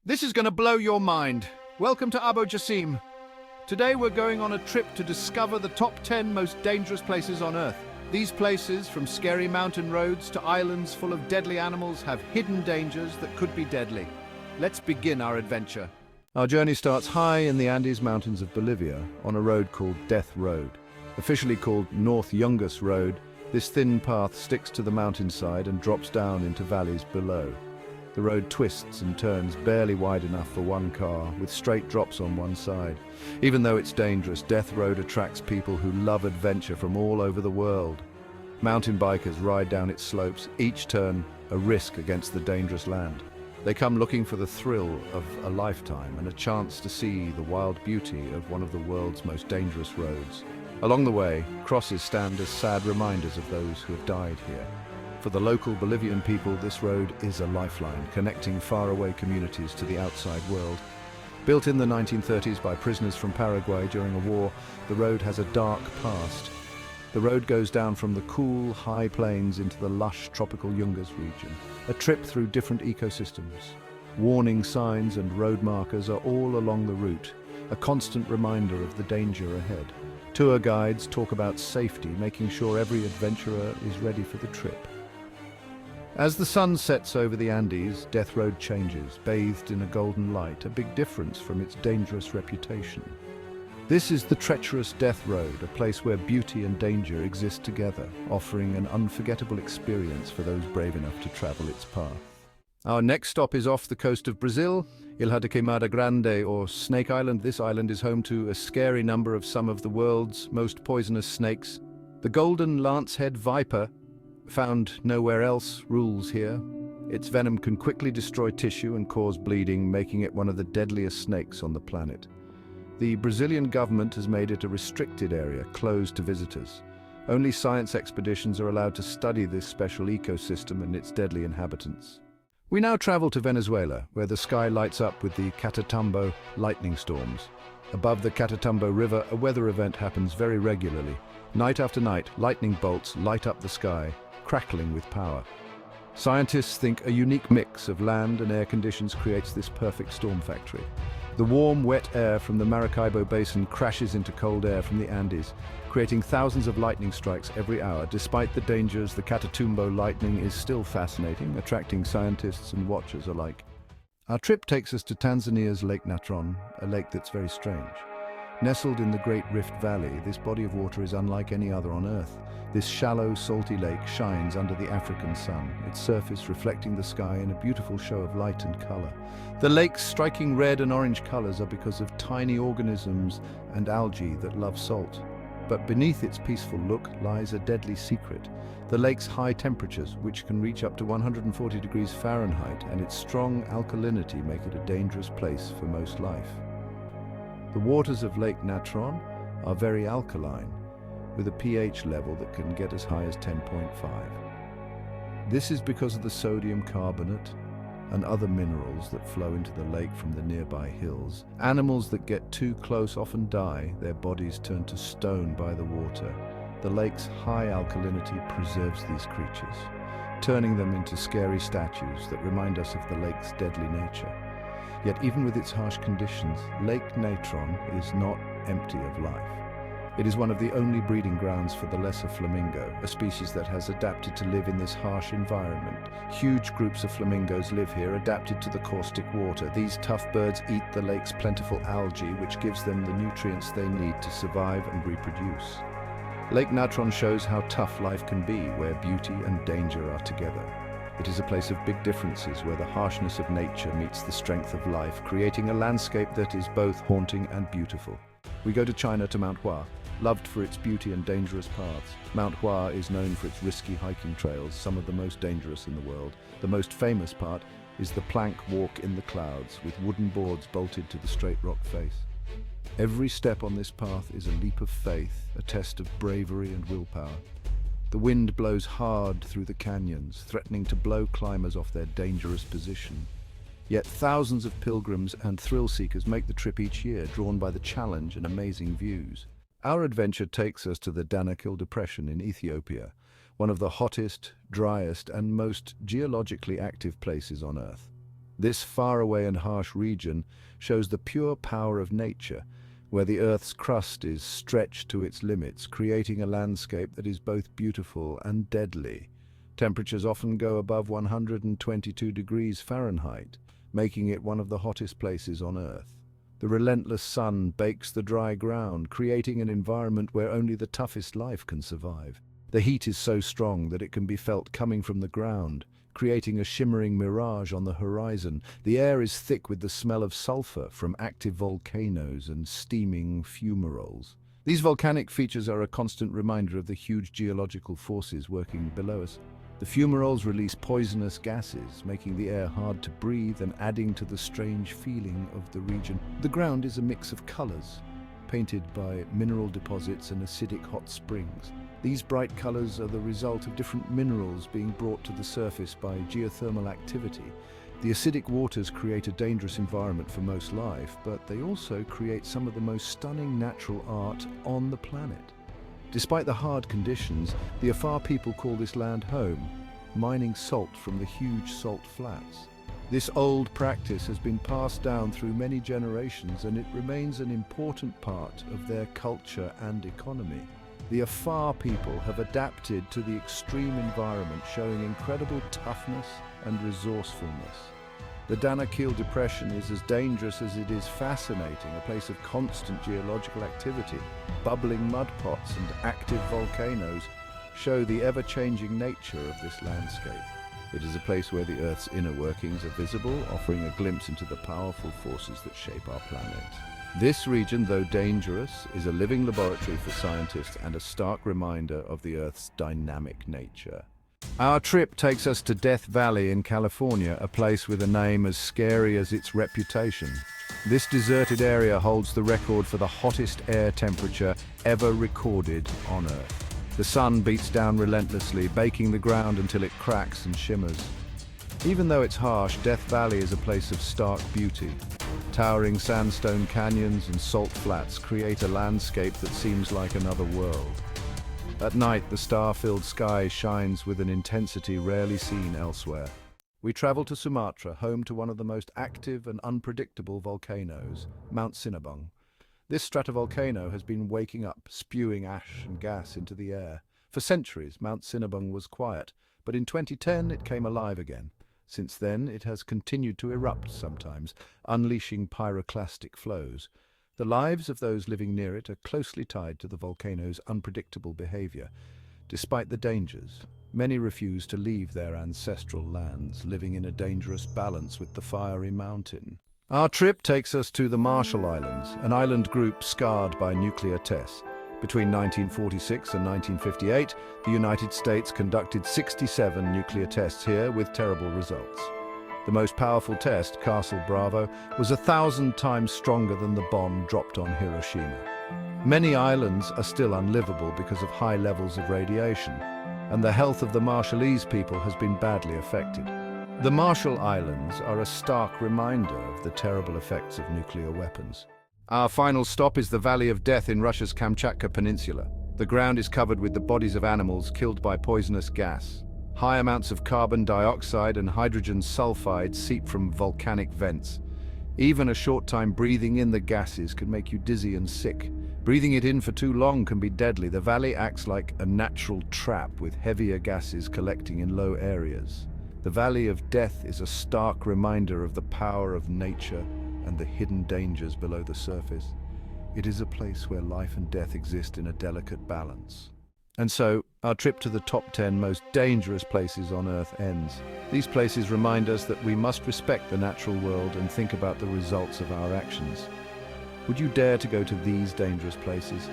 This is going to blow your mind. Welcome to Abu Jasim. Today we're going on a trip to discover the top 10 most dangerous places on Earth. These places, from scary mountain roads to islands full of deadly animals, have hidden dangers that could be deadly. Let's begin our adventure. Our journey starts high in the Andes Mountains of Bolivia on a road called Death Road. Officially called North Yungas Road, this thin path sticks to the mountainside and drops down into valleys below. The road twists and turns barely wide enough for one car, with straight drops on one side. Even though it's dangerous, Death Road attracts people who love adventure from all over the world. Mountain bikers ride down its slopes, each turn a risk against the dangerous land. They come looking for the thrill of a lifetime and a chance to see the wild beauty of one of the world's most dangerous roads. Along the way, crosses stand as sad reminders of those who have died here. For the local Bolivian people, this road is a lifeline, connecting faraway communities to the outside world. Built in the 1930s by prisoners from Paraguay during a war, the road has a dark past. The road goes down from the cool, high plains into the lush tropical Yungas region, a trip through different ecosystems. Warning signs and road markers are all along the route, a constant reminder of the danger ahead. Tour guides talk about safety, making sure every adventurer is ready for the trip. As the sun sets over the Andes, Death Road changes, bathed in a golden light, a big difference from its dangerous reputation. This is the treacherous Death Road, a place where beauty and danger exist together, offering an unforgettable experience for those brave enough to travel its path. Our next stop is off the coast of Brazil, Ilha de Queimada Grande, or Snake Island. This island is home to a scary number of some of the world's most poisonous snakes. The golden lancehead viper, found nowhere else, rules here. Its venom can quickly destroy tissue and cause bleeding, making it one of the deadliest snakes on the planet. The Brazilian government has made it a restricted area, closed to visitors. Only science expeditions are allowed to study this special ecosystem and its deadly inhabitants. We now travel to Venezuela, where the sky lights up with the Catatumbo lightning storms. Above the Catatumbo River, a weather event happens very regularly. Night after night, lightning bolts light up the sky, crackling with power. Scientists think a unique mix of land and air conditions creates this perfect storm factory. The warm, wet air from the Maracaibo Basin crashes into cold air from the Andes, creating thousands of lightning strikes every hour. Despite the dangers, the Catatumbo lightning is still fascinating, attracting scientists and watchers alike. Our trip takes us to Tanzania's Lake Natron, a lake that's very strange. Nestled in the Great Rift Valley, this body of water is unlike any other on Earth. This shallow, salty lake shines under the African sun, its surface reflecting the sky in a beautiful show of light and color. The lake's striking red and orange colors are because of tiny organisms and algae that love salt. But beneath its peaceful look lies a deadly secret. The lake's high temperatures, which can reach up to 140 degrees Fahrenheit, and its strong alkalinity make it a dangerous place for most life. The waters of Lake Natron are very alkaline, with a pH level that can get as high as 10.5. This is because of the sodium carbonate and other minerals that flow into the lake from the nearby hills. Animals that get too close often die, their bodies turn to stone by the water. The lake's high alkalinity preserves these creatures, turning them into scary statues that remind us of the lake's deadly nature. Yet even with its harsh conditions, Lake Natron is not empty of life. It is one of the only breeding grounds for the lesser flamingo, a species that has adapted to live in this harsh environment. Huge groups of flamingos live here, adapted to the caustic water. These tough birds eat the lake's plentiful algae, which gives them the nutrients they need to survive and reproduce. Lake Natron shows how tough life can be, where beauty and danger are together. It is a place of big differences, where the harshness of nature meets the strength of life, creating a landscape that is both haunting and beautiful. We go to China, to Mount Hua. Loved for its beauty and dangerous paths, Mount Hua is known for its risky hiking trails, some of the most dangerous in the world. The most famous part is the plank walk in the clouds, with wooden boards bolted to the straight rock face. Every step on this path is a leap of faith, a test of bravery and willpower. The wind blows hard through the canyons, threatening to blow climbers off their dangerous position. Yet thousands of pilgrims and thrill-seekers make the trip each year, drawn by the challenge and amazing views. Our adventure takes us to the Danakil Depression in Ethiopia, one of the hottest, driest, and most geologically active places on Earth. This faraway and harsh region shows the pure power of nature, where the Earth's crust is stretched to its limits, creating a landscape that is both beautiful and deadly. Temperatures often go above 122 degrees Fahrenheit, making it one of the hottest places on Earth. The relentless sun bakes the dry ground, creating an environment where only the toughest life can survive. The heat is so strong that it can be felt coming from the ground, creating a shimmering mirage on the horizon. The air is thick with the smell of sulfur from active volcanoes and steaming fumaroles. These volcanic features are a constant reminder of the huge geological forces working below us. The fumaroles release poisonous gases, making the air hard to breathe and adding to the strange feeling of the region. The ground is a mix of colors, painted by mineral deposits and acidic hot springs. These bright colors are the result of different minerals being brought to the surface by geothermal activity. The acidic waters create a dangerous environment for most life, but they also create some of the most stunning natural art on the planet. Despite the hard conditions, the Afar people call this land home, mining salt from the huge salt flats. This old practice has been passed down through many generations, and it remains an important part of their culture and economy. The Afar people have adapted to the extreme environment, showing incredible toughness and resourcefulness. The Danakil Depression is as dangerous as it is fascinating, a place of constant geological activity. Bubbling mud pots and active volcanoes show the ever-changing nature of this landscape. It is a place where the Earth's inner workings are visible, offering a glimpse into the powerful forces that shape our planet. This region, though dangerous, is a living laboratory for scientists and a stark reminder of the Earth's dynamic nature. Our trip takes us to Death Valley in California, a place with a name as scary as its reputation. This deserted area holds the record for the hottest air temperature ever recorded on Earth. The sun beats down relentlessly, baking the ground until it cracks and shimmers. Even though it's harsh, Death Valley is a place of stark beauty. Towering sandstone canyons and salt flats create a landscape that seems like another world. At night, the star-filled sky shines with an intensity rarely seen elsewhere. We travel to Sumatra, home to one of the most active and unpredictable volcanoes, Mount Sinabung. This stratovolcano has been waking up, spewing ash and gas into the air. For centuries, Mount Sinabung was quiet, but in 2010 it came alive again. Since then, it has continued to erupt sometimes, unleashing pyroclastic flows. The lives of those living near it are closely tied to the volcano's unpredictable behavior. Despite the dangers, many refuse to leave their ancestral lands, living in a dangerous balance with the fiery mountain. Our trip takes us to the Marshall Islands, an island group scarred by nuclear tests. Between 1946 and 1958, the United States conducted 67 nuclear tests here with terrible results. The most powerful test, Castle Bravo, was 1,000 times stronger than the bomb dropped on Hiroshima. Many islands are still unlivable because of high levels of radiation, and the health of the Marshallese people has been badly affected. The Marshall Islands are a stark reminder of the terrible effects of nuclear weapons. Our final stop is the Valley of Death in Russia's Kamchatka Peninsula. The ground is covered with the bodies of animals killed by poisonous gas. High amounts of carbon dioxide and hydrogen sulfide seep from volcanic vents. Even a short time breathing in the gases can make you dizzy and sick. Breathing it in for too long can be deadly. The valley acts like a natural trap with heavier gases collecting in low areas. The Valley of Death is a stark reminder of the power of nature and the hidden dangers below the surface. It is a place where life and death exist in a delicate balance. And so, our trip to the top 10 most dangerous places on Earth ends. These places remind us that we must respect the natural world and think about the results of our actions. Would you dare to go to these dangerous places?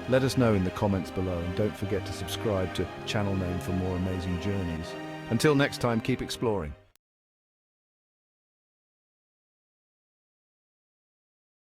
Let us know in the comments below, and don't forget to subscribe to Channel Name for more amazing journeys. Until next time, keep exploring.